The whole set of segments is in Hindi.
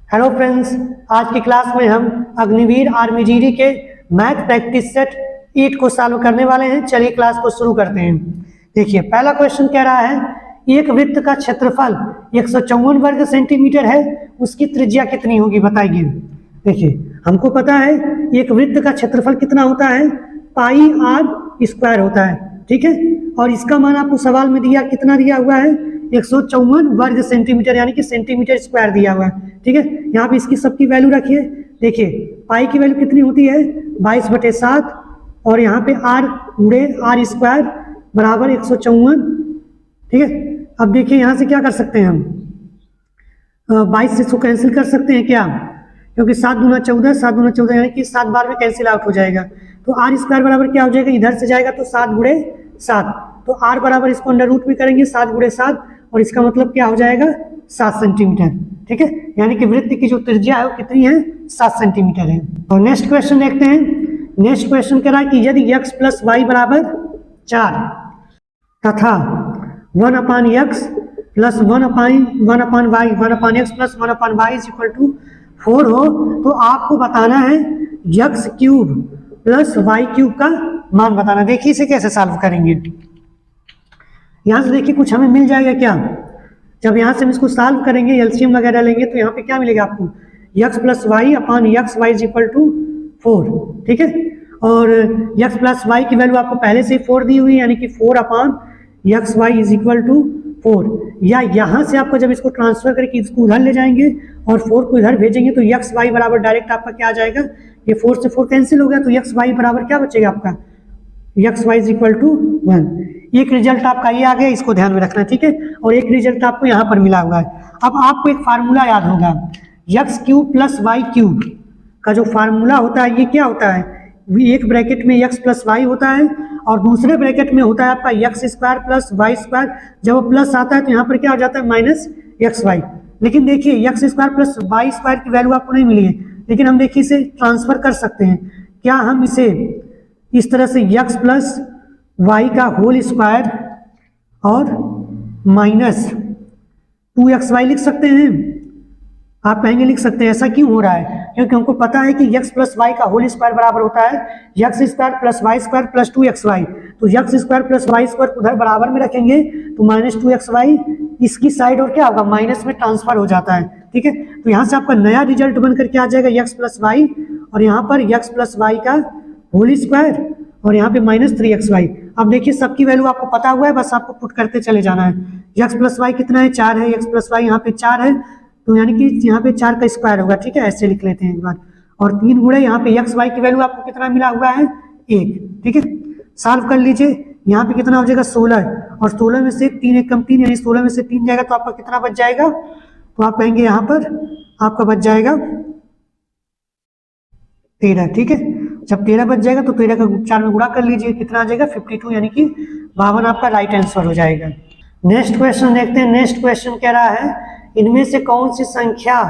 हेलो फ्रेंड्स, आज की क्लास में हम अग्निवीर आर्मी जीडी के मैथ प्रैक्टिस सेट 8 को सॉल्व करने वाले हैं। चलिए क्लास को शुरू करते हैं। देखिए, पहला क्वेश्चन कह रहा है एक वृत्त का क्षेत्रफल 154 वर्ग सेंटीमीटर है, उसकी त्रिज्या कितनी होगी बताइए। देखिए, हमको पता है एक वृत्त का क्षेत्रफल कितना होता है, पाई आर स्क्वायर होता है, ठीक है। और इसका मान आपको सवाल में दिया, कितना दिया हुआ है, 154 वर्ग सेंटीमीटर यानी कि सेंटीमीटर स्क्वायर दिया हुआ है, ठीक है। यहाँ पे इसकी सबकी वैल्यू रखिए। देखिए, पाई की वैल्यू कितनी होती है, 22/7, और यहाँ पे आर गुणे आर स्क्वायर बराबर 154, ठीक है। अब देखिए यहाँ से क्या कर सकते हैं हम, 22 से इसको कैंसिल कर सकते हैं क्या, क्योंकि 7 दूना 14, 7 दूना 14 यानी कि 7 बार में कैंसिल आउट हो जाएगा। तो आर स्क्वायर बराबर क्या हो जाएगा, इधर से जाएगा तो 7 गुणे 7, तो आर बराबर इसको अंडर रूट में करेंगे 7 गुणे 7, और इसका मतलब क्या हो जाएगा 7 सेंटीमीटर, ठीक है। यानी कि वृत्त की जो त्रिज्या है वो कितनी है, 7 सेंटीमीटर है। और नेक्स्ट क्वेश्चन देखते हैं। नेक्स्ट क्वेश्चन कह रहा है कि यदि x प्लस वाई बराबर 4 तथा 1/x plus 1/y 1/x plus 1/y is equal to 4 हो, तो आपको बताना है x cube plus y cube का मान बताना। देखिए इसे कैसे सॉल्व करेंगे। यहाँ से देखिए कुछ हमें मिल जाएगा क्या, जब यहाँ से हम इसको सॉल्व करेंगे, एलसीएम वगैरह लेंगे, तो यहाँ पे क्या मिलेगा आपको, x plus y upon x y is equal to 4, ठीक है। और x प्लस वाई की वैल्यू आपको पहले से ही 4 दी हुई है, यानी कि 4 upon x y is equal to 4। या यहाँ से आपको जब इसको ट्रांसफर करके इसको उधर ले जाएंगे और 4 को इधर भेजेंगे तो एक्स वाई बराबर डायरेक्ट आपका क्या आ जाएगा, ये 4 से 4 कैंसिल हो गया, तो एक्स वाई बराबर क्या बचेगा आपका, x y is equal to 1। एक रिजल्ट आपका ये आ गया, इसको ध्यान में रखना, ठीक है। और एक रिजल्ट आपको यहाँ पर मिला हुआ है। अब आपको एक फार्मूला याद होगा, x cube plus y cube का जो फार्मूला होता है ये क्या होता है, एक ब्रैकेट में एक्स प्लस वाई होता है और दूसरे ब्रैकेट में होता है आपका x square plus y square. जब वो प्लस आता है तो यहाँ पर क्या हो जाता है, माइनस एक्स वाई। लेकिन देखिए x square plus y square की वैल्यू आपको नहीं मिली है, लेकिन हम देखिए इसे ट्रांसफर कर सकते हैं। क्या हम इसे इस तरह से x प्लस वाई का होल स्क्वायर और माइनस 2xy लिख सकते हैं। आप कहेंगे लिख सकते हैं, ऐसा क्यों हो रहा है, क्योंकि हमको पता है कि x प्लस वाई का होल स्क्वायर बराबर होता है x square plus y square plus 2xy। तो x square plus y square उधर बराबर में रखेंगे तो माइनस 2xy इसकी साइड और क्या होगा, माइनस में ट्रांसफर हो जाता है, ठीक है। तो यहाँ से आपका नया रिजल्ट बन करके आ जाएगा x प्लस वाई, और यहाँ पर x प्लस वाई का होल स्क्वायर और यहाँ पे माइनस 3xy। अब देखिए सबकी वैल्यू आपको पता हुआ है, बस आपको पुट करते चले जाना है। x प्लस वाई कितना है, 4 है, x प्लस वाई यहाँ पे 4 है, तो यानी कि यहाँ पे 4 का स्क्वायर होगा, ठीक है। ऐसे लिख लेते हैं एक बार। और 3 गुणे यहाँ पे एक्स वाई की वैल्यू आपको कितना मिला हुआ है, 1, ठीक है। सॉल्व कर लीजिए, यहाँ पे कितना हो जाएगा 16, और 16 में से 3 एक कम 3 यानी 16 में से 3 जाएगा तो आपका कितना बच जाएगा, तो आप कहेंगे यहाँ पर आपका बच जाएगा 13, ठीक है। जब 13 बच जाएगा तो 13 का 4 में गुणा कर लीजिए, कितना आ जाएगा 52, यानी कि 52 आपका राइट आंसर हो जाएगा। नेक्स्ट क्वेश्चन देखते हैं। नेक्स्ट क्वेश्चन कह रहा है इनमें से कौन सी संख्या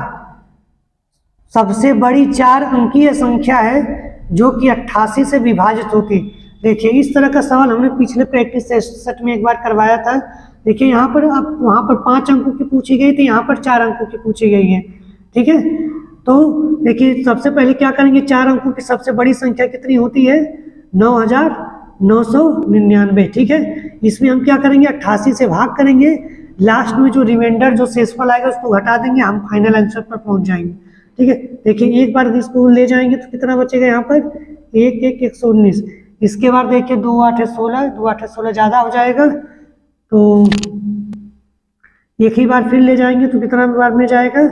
सबसे बड़ी 4 अंकीय संख्या है जो कि 88 से विभाजित होती। देखिए इस तरह का सवाल हमने पिछले प्रैक्टिस सेट में एक बार करवाया था। देखिए यहाँ पर अब वहाँ पर 5 अंकों की पूछी गई थी, यहाँ पर 4 अंकों की पूछी गई है, ठीक है। तो देखिए सबसे पहले क्या करेंगे, 4 अंकों की सबसे बड़ी संख्या कितनी होती है, 9999, ठीक है। इसमें हम क्या करेंगे, 88 से भाग करेंगे, लास्ट में जो रिमाइंडर जो शेषफल आएगा उसको घटा देंगे, हम फाइनल आंसर पर पहुंच जाएंगे, ठीक है। देखिए एक बार इसको ले जाएंगे तो कितना बचेगा यहाँ पर 1 1 119। इसके बाद देखिए 2 8 16, 2 8 16 ज़्यादा हो जाएगा, तो एक ही बार फिर ले जाएंगे तो कितना बार में जाएगा,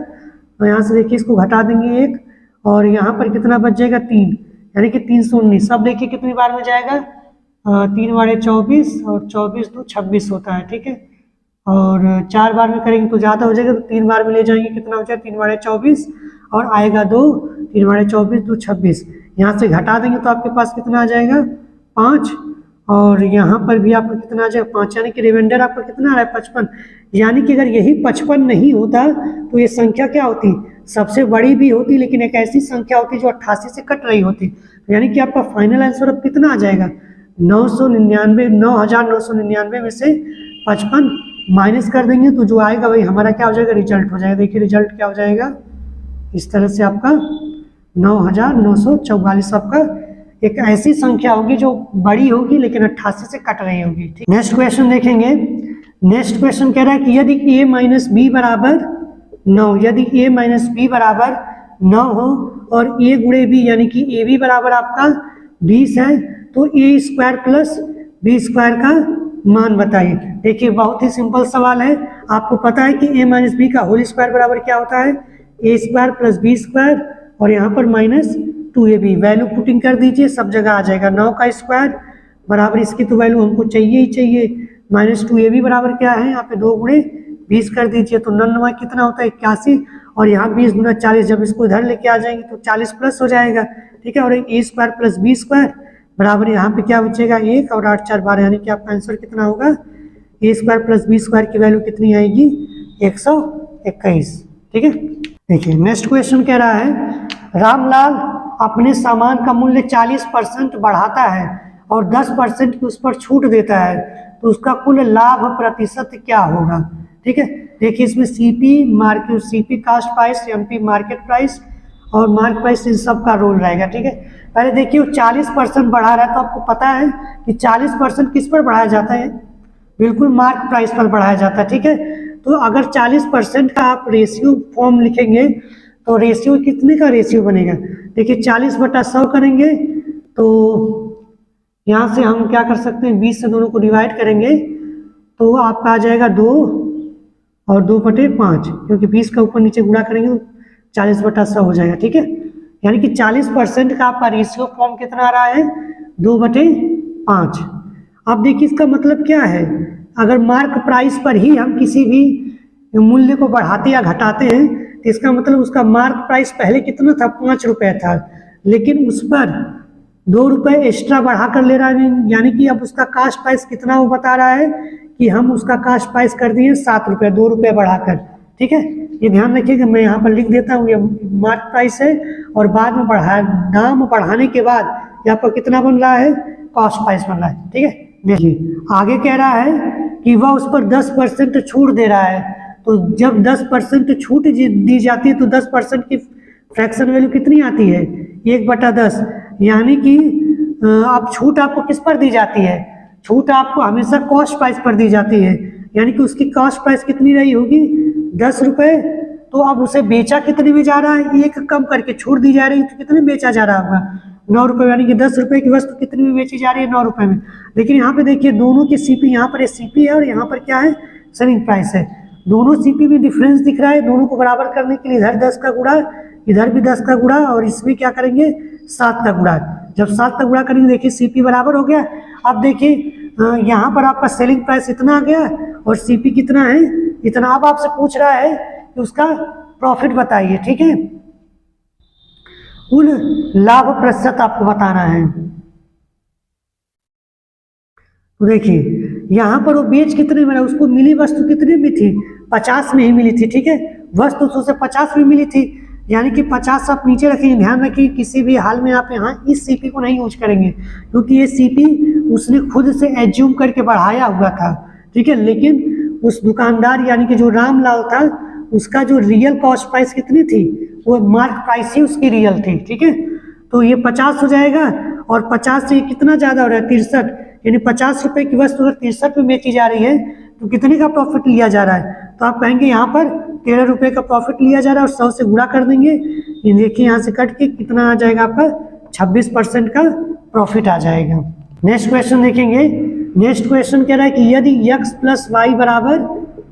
तो यहाँ से देखिए इसको घटा देंगे 1, और यहाँ पर कितना बच जाएगा 3, यानी कि 319। अब देखिए कितनी बार में जाएगा, 3 बारे 24 और 24 2 26 होता है, ठीक है। और 4 बार में करेंगे तो ज़्यादा हो जाएगा, तो 3 बार में ले जाएंगे, कितना हो जाएगा 3 बारे 24 और आएगा 2, 3 बारे 24 2 26। यहाँ से घटा देंगे तो आपके पास कितना आ जाएगा 5, और यहाँ पर भी आपको कितना आ जाएगा 5, यानी कि रिमाइंडर आपका कितना आ रहा है 55। यानी कि अगर यही 55 नहीं होता तो ये संख्या क्या होती, सबसे बड़ी भी होती, लेकिन एक ऐसी संख्या होती जो 88 से कट रही होती। यानी कि आपका फाइनल आंसर अब कितना आ जाएगा, 9999 में से 55 माइनस कर देंगे तो जो आएगा वही हमारा क्या हो जाएगा, रिजल्ट हो जाएगा। देखिए रिजल्ट क्या हो जाएगा, इस तरह से आपका 9,944 आपका एक ऐसी संख्या होगी जो बड़ी होगी लेकिन 88 से कट रही होगी। ठीक, नेक्स्ट क्वेश्चन देखेंगे। नेक्स्ट क्वेश्चन कह रहा है कि यदि a माइनस बी बराबर 9, यदि a माइनस बी बराबर 9 हो और a गुणे b यानी कि ए बी बराबर आपका 20 है तो a square plus b square का मान बताइए। देखिए बहुत ही सिंपल सवाल है, आपको पता है कि a माइनस बी का होल स्क्वायर बराबर क्या होता है, a square plus b square और यहाँ पर माइनस 2ab। वैल्यू पुटिंग कर दीजिए, सब जगह आ जाएगा। 9 का स्क्वायर बराबर इसकी तो वैल्यू हमको चाहिए ही चाहिए, माइनस 2ab बराबर क्या है, यहाँ पे 2 गुणे 20 कर दीजिए तो 9 कितना होता है 81 और यहाँ 20 गुना 40, जब इसको इधर लेके आ जाएंगे तो 40 प्लस हो जाएगा। ठीक है, और ए स्क्वायर प्लस बी स्क्वायर बराबर यहाँ पे क्या बचेगा 1 और 8 4 12, यानी कि आपका आंसर कितना होगा, ए स्क्वायर प्लस बी स्क्वायर की वैल्यू कितनी आएगी 121। ठीक है, देखिए नेक्स्ट क्वेश्चन कह रहा है रामलाल अपने सामान का मूल्य 40% बढ़ाता है और 10% की उस पर छूट देता है तो उसका कुल लाभ प्रतिशत क्या होगा। ठीक है, देखिए इसमें CP cost price, MP market price और मार्क प्राइस इन सब का रोल रहेगा। ठीक है, पहले देखिए वो 40% बढ़ा रहा है तो आपको पता है कि 40% किस पर बढ़ाया जाता है, बिल्कुल मार्क प्राइस पर बढ़ाया जाता है। ठीक है, तो अगर 40% का आप रेशियो फॉर्म लिखेंगे तो रेशियो कितने का रेशियो बनेगा, देखिए 40/100 करेंगे तो यहाँ से हम क्या कर सकते हैं 20 से दोनों को डिवाइड करेंगे तो आपका आ जाएगा 2 और 2/5, क्योंकि 20 का ऊपर नीचे गुणा करेंगे तो 40/100 हो जाएगा। ठीक है, यानी कि 40% का आपका रेशियो फॉर्म कितना आ रहा है 2/5। अब देखिए इसका मतलब क्या है, अगर मार्क प्राइस पर ही हम किसी भी मूल्य को बढ़ाते या घटाते हैं तो इसका मतलब उसका मार्क प्राइस पहले कितना था 5 रुपये था, लेकिन उस पर 2 रुपये एक्स्ट्रा बढ़ा कर ले रहा है, यानी कि अब उसका कास्ट प्राइस कितना वो बता रहा है कि हम उसका कास्ट प्राइस कर दिए 7 रुपये, 2 रुपये बढ़ाकर। ठीक है, ये ध्यान रखिएगा, मैं यहाँ पर लिख देता हूँ ये मार्क प्राइस है और बाद में दाम बढ़ाने के बाद यहाँ पर कितना बन रहा है कॉस्ट प्राइस बन रहा है। ठीक है, देखिए आगे कह रहा है कि वह उस पर 10% छूट दे रहा है, तो जब 10% छूट दी जाती है तो 10% की फ्रैक्शन वैल्यू कितनी आती है 1/10, यानी कि अब छूट आपको किस पर दी जाती है, छूट आपको हमेशा कॉस्ट प्राइस पर दी जाती है, यानी कि उसकी कॉस्ट प्राइस कितनी रही होगी 10 रुपये, तो अब उसे बेचा कितने में जा रहा है, एक कम करके छूट दी जा रही है तो कितने में बेचा जा रहा होगा 9 रुपये, यानी कि 10 रुपये की वस्तु कितनी में बेची जा रही है 9 रुपये में। लेकिन यहाँ पे देखिए दोनों की सीपी, यहाँ पर सीपी है और यहाँ पर क्या है सेलिंग प्राइस है, दोनों सीपी में डिफरेंस दिख रहा है। दोनों को बराबर करने के लिए इधर 10 का गुणा, इधर भी 10 का गुणा और इसमें क्या करेंगे 7 का गुणा। जब 7 का गुणा करेंगे देखिए सीपी बराबर हो गया। अब देखिए यहाँ पर आपका सेलिंग प्राइस इतना आ गया और सीपी कितना है इतना। अब आपसे पूछ रहा है कि उसका प्रॉफिट बताइए। ठीक है, कुल लाभ प्रतिशत आपको बताना है। तो देखिए यहाँ पर वो बेच कितने में, उसको मिली वस्तु कितने में थी 50 में ही मिली थी। ठीक है, वस्तु तो उसे 50 में मिली थी, यानी कि 50 आप नीचे रखेंगे। ध्यान रखिए किसी भी हाल में आप यहाँ इस सीपी को नहीं यूज करेंगे, क्योंकि ये सीपी उसने खुद से एज्यूम करके बढ़ाया हुआ था। ठीक है, लेकिन उस दुकानदार यानी कि जो रामलाल था उसका जो रियल कॉस्ट प्राइस कितनी थी, वो मार्क प्राइस ही उसकी रियल थी। ठीक है, तो ये 50 हो जाएगा और 50 से कितना ज़्यादा हो रहा है 63, यानी 50 रुपये की वस्तु अगर 63 में बेची जा रही है तो कितने का प्रॉफिट लिया जा रहा है, तो आप कहेंगे यहाँ पर 13 रुपये का प्रॉफिट लिया जा रहा है और 100 से गुणा कर देंगे। ये देखिए यहाँ से कट के कितना आ जाएगा आपका 26% का प्रॉफिट आ जाएगा। नेक्स्ट क्वेश्चन देखेंगे। नेक्स्ट क्वेश्चन कह रहा है कि यदि x + y =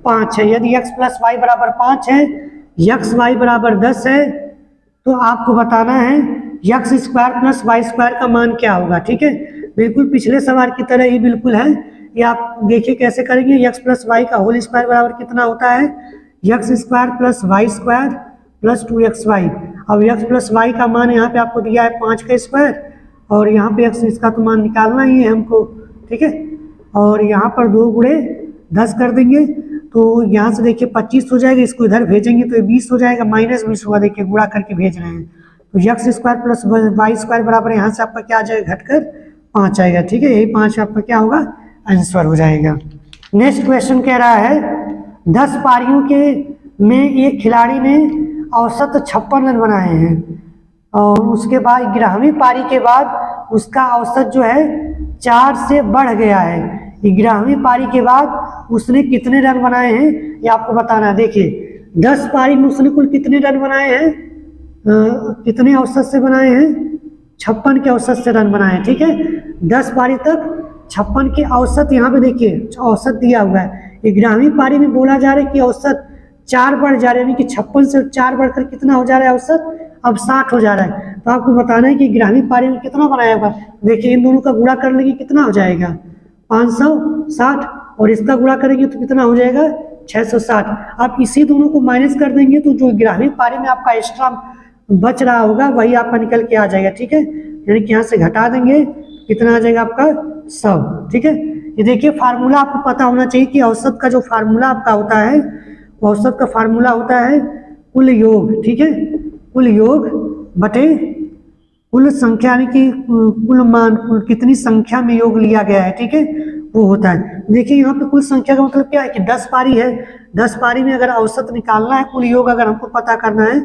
5 है, यदि x + y = 5 है, x y = 10 है, तो आपको बताना है x² + y² का मान क्या होगा। ठीक है, बिल्कुल पिछले सवाल की तरह ही बिल्कुल है। ये आप देखिए कैसे करेंगे। x + y का होल स्क्वायर बराबर कितना होता है x² + y² + 2xy। अब x + y का मान यहाँ पे आपको दिया है 5 का स्क्वायर और यहाँ पे x इसका तो मान निकालना ही है हमको। ठीक है, और यहाँ पर 2 गुणे 10 कर देंगे तो यहाँ से देखिए 25 हो जाएगा, इसको इधर भेजेंगे तो ये 20 हो जाएगा, -20 होगा। देखिए गुणा करके भेज रहे हैं तो x² + y² बराबर यहाँ से आपका क्या आ जाएगा घटकर 5 आएगा। ठीक है, यही 5 आपका क्या होगा आंसर हो जाएगा। नेक्स्ट क्वेश्चन कह रहा है 10 पारियों के में एक खिलाड़ी ने औसत 56 रन बनाए हैं, और उसके बाद 11वीं पारी के बाद उसका औसत जो है 4 से बढ़ गया है। 11वीं पारी के बाद उसने कितने रन बनाए हैं ये आपको बताना है। देखिए 10 पारी में उसने कुल कितने रन बनाए हैं, कितने औसत से बनाए हैं, 56 के औसत से रन बनाए हैं। ठीक है, 10 पारी तक 56 के औसत, यहाँ पे देखिए औसत दिया हुआ है। 11वीं पारी में बोला जा रहा है कि औसत 4 बढ़ जा रहा है, यानी कि 56 से 4 बढ़कर कितना हो जा रहा है औसत, अब 60 हो जा रहा है। तो आपको बताना है कि 11वीं पारी में कितना बनाया होगा। देखिए इन दोनों का गुणा कर लेंगे कितना हो जाएगा, 560, और इसका गुणा करेंगे तो कितना हो जाएगा, 660। आप इसी दोनों को माइनस कर देंगे तो जो 11वीं पारी में आपका एक्स्ट्रा बच रहा होगा वही आपका निकल के आ जाएगा। ठीक है, यानी कि यहाँ से घटा देंगे कितना आ जाएगा आपका 100। ठीक है, ये देखिए फार्मूला आपको पता होना चाहिए कि औसत का जो फार्मूला आपका होता है, औसत का फार्मूला होता है कुल योग। ठीक है, कुल योग बटे कुल संख्या, यानी कि कुल मान, कुल कितनी संख्या में योग लिया गया है। ठीक है, वो होता है। देखिए यहाँ पे कुल संख्या का मतलब क्या है कि 10 पारी है, 10 पारी में अगर औसत निकालना है, कुल योग अगर हमको पता करना है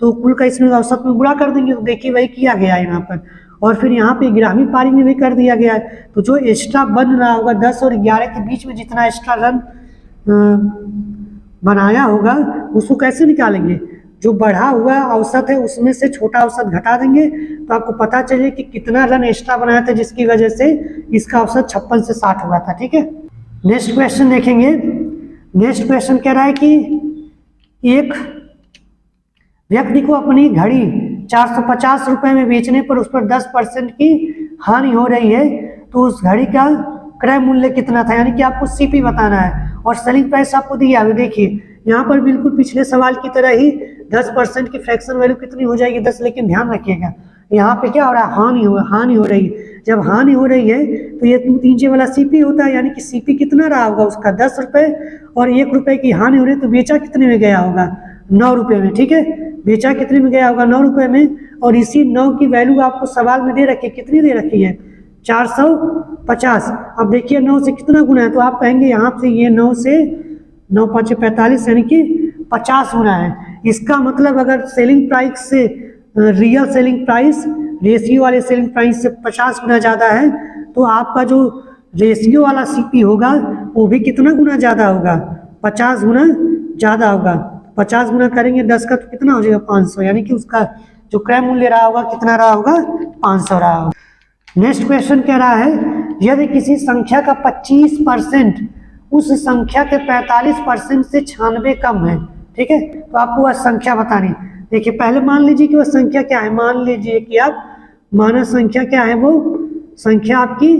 तो कुल का इसमें औसत में गुणा कर देंगे। तो देखिए वही किया गया है यहाँ पर, और फिर यहाँ पे 11वीं पारी में भी कर दिया गया है। तो जो एक्स्ट्रा बन रहा होगा 10 और 11 के बीच में जितना एक्स्ट्रा रन बनाया होगा उसको कैसे निकालेंगे, जो बढ़ा हुआ औसत है उसमें से छोटा औसत घटा देंगे तो आपको पता चले कि कितना रन एक्स्ट्रा बनाया था, जिसकी वजह से इसका औसत 56 से 60 हुआ था। ठीक है, नेक्स्ट क्वेश्चन देखेंगे। नेक्स्ट क्वेश्चन कह रहा है कि एक व्यक्ति को अपनी घड़ी 450 रुपए में बेचने पर उस पर 10% की हानि हो रही है, तो उस घड़ी का क्रय मूल्य कितना था, यानी कि आपको सीपी बताना है, और सेलिंग प्राइस आपको दिया है। देखिए यहाँ पर बिल्कुल पिछले सवाल की तरह ही 10% की फ्रैक्शन वैल्यू कितनी हो जाएगी, 10। लेकिन ध्यान रखिएगा यहाँ पे क्या हो रहा है, हानि हो रही है। जब हानि हो रही है तो ये 3 वाला सीपी होता है, यानी कि सीपी कितना रहा होगा उसका 10 रुपये, और 1 रुपये की हानि हो रही है तो बेचा कितने में गया होगा, 9 रुपये में। ठीक है, बेचा कितने में गया होगा, 9 रुपये में, और इसी 9 की वैल्यू आपको सवाल में दे रखी है, कितनी दे रखी है, 450। अब देखिए 9 से कितना गुना है, तो आप कहेंगे यहाँ से ये 9 से 9 5 45, यानी कि 50 गुना है। इसका मतलब अगर सेलिंग प्राइस से रियल सेलिंग प्राइस रेशियो वाले सेलिंग प्राइस से 50 गुना ज़्यादा है, तो आपका जो रेशियो वाला सीपी होगा वो भी कितना गुना ज़्यादा होगा, 50 गुना ज़्यादा होगा। 50 गुना करेंगे 10 का तो कितना हो जाएगा, 500, यानी कि उसका जो क्रय मूल्य रहा होगा कितना रहा होगा, 500 रहा होगा। नेक्स्ट क्वेश्चन कह रहा है यदि किसी संख्या का 25% उस संख्या के 45% से 96 कम है। ठीक है, तो आपको वह संख्या बतानी। देखिए पहले मान लीजिए कि वह संख्या क्या है, मान लीजिए कि आप माना संख्या क्या है, वो संख्या आपकी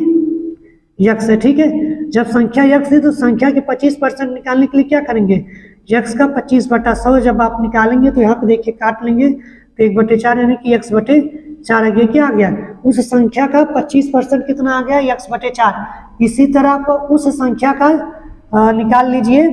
यक्स है। ठीक है, जब संख्या यक्स है तो संख्या के 25% निकालने के लिए क्या करेंगे, यक्स का 25/100 जब आप निकालेंगे तो यहाँ पे देखिए काट लेंगे तो 1/4, यानी कि x/4 आ गया। क्या आ गया, उस संख्या का 25% कितना आ गया, x/4। इसी तरह आपको उस संख्या का निकाल लीजिए,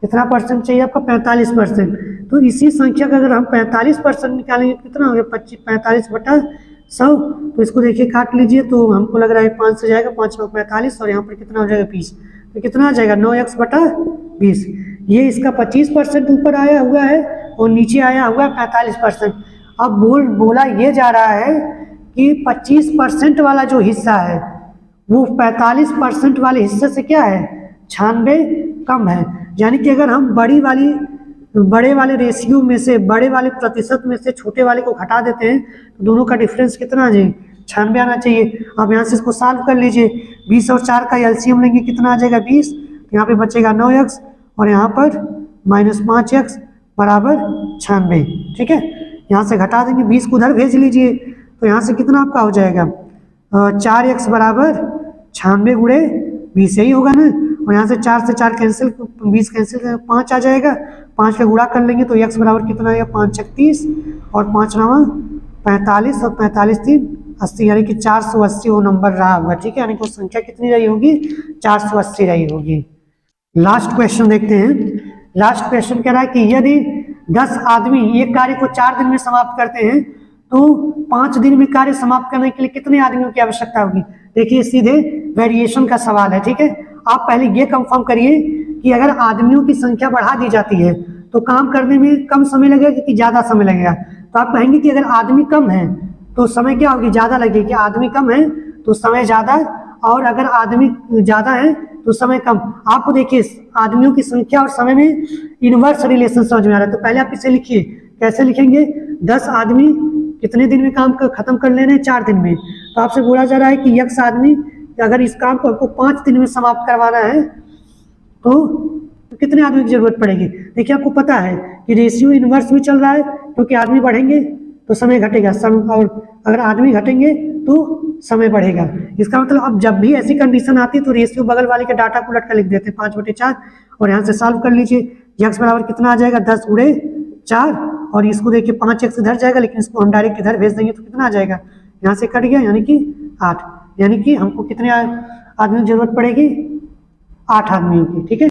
कितना परसेंट चाहिए आपका, 45%। तो इसी संख्या का अगर हम 45% निकालेंगे कितना हो गया, 45/100। तो इसको देखिए काट लीजिए, तो हमको लग रहा है 5 से जाएगा, 5 में 45, और यहाँ पर कितना हो जाएगा 20, तो कितना आ जाएगा 9x/20। ये इसका 25% ऊपर आया हुआ है और नीचे आया हुआ है 45%। अब बोला ये जा रहा है कि 25% वाला जो हिस्सा है वो 45% वाले हिस्से से क्या है, 96 कम है। यानी कि अगर हम बड़े वाले रेशियो में से, बड़े वाले प्रतिशत में से छोटे वाले को घटा देते हैं तो दोनों का डिफरेंस कितना आ जाए, 96 आना चाहिए। अब यहाँ से इसको सॉल्व कर लीजिए, 20 और 4 का एलसीएम लेंगे, कितना आ जाएगा 20, तो यहाँ पे बचेगा 9x, और यहाँ पर -5x बराबर 96। ठीक है, यहाँ से घटा देंगे, 20 को उधर भेज लीजिए, तो यहाँ से कितना आपका हो जाएगा, 4x बराबर 96 गुणे 20, यही होगा ना। और यहाँ से 4 से 4 कैंसिल, 20 कैंसिल, 5 आ जाएगा, 5 का गुणा कर लेंगे तो x बराबर कितना आएगा, 5 × 30, और 5 9 45, और 45 3 80, यानी कि 480 वो नंबर रहा होगा। ठीक है, यानी कि वो संख्या कितनी रही होगी, 480 रही होगी। लास्ट क्वेश्चन देखते हैं। लास्ट क्वेश्चन कह रहा है कि यदि 10 आदमी एक कार्य को 4 दिन में समाप्त करते हैं तो 5 दिन में कार्य समाप्त करने के लिए कितने आदमियों की आवश्यकता होगी। देखिए सीधे वेरिएशन का सवाल है। ठीक है, आप पहले ये कंफर्म करिए कि अगर आदमियों की संख्या बढ़ा दी जाती है तो काम करने में कम समय लगेगा कि ज़्यादा समय लगेगा। तो आप कहेंगे कि अगर आदमी कम है तो समय क्या होगी, ज़्यादा लगेगी। आदमी कम है तो समय ज़्यादा, और अगर आदमी ज़्यादा है तो समय कम। आपको देखिए आदमियों की संख्या और समय में इनवर्स रिलेशन समझ में आ रहा है। तो पहले आप इसे लिखिए, कैसे लिखेंगे, 10 आदमी कितने दिन में काम खत्म कर लेना है, 4 दिन में। तो आपसे बोला जा रहा है कि x आदमी अगर इस काम को आपको 5 दिन में समाप्त करवाना है तो कितने आदमी की जरूरत पड़ेगी। देखिए आपको पता है कि रेशियो इनवर्स में चल रहा है, क्योंकि आदमी बढ़ेंगे तो समय घटेगा, और अगर आदमी घटेंगे तो समय बढ़ेगा। इसका मतलब अब जब भी ऐसी कंडीशन आती है तो रेशियो बगल वाले के डाटा को उलट कर लिख देते हैं 5/4, और यहाँ से सॉल्व कर लीजिए। x बराबर कितना आ जाएगा, 10 गुणे 4, और इसको देखिए 5x इधर जाएगा, लेकिन इसको हम डायरेक्ट इधर भेज देंगे तो कितना आ जाएगा, यहाँ से कट गया, यानी कि 8। यानी कि हमको कितने आदमी की जरूरत पड़ेगी, 8 आदमियों की। ठीक है।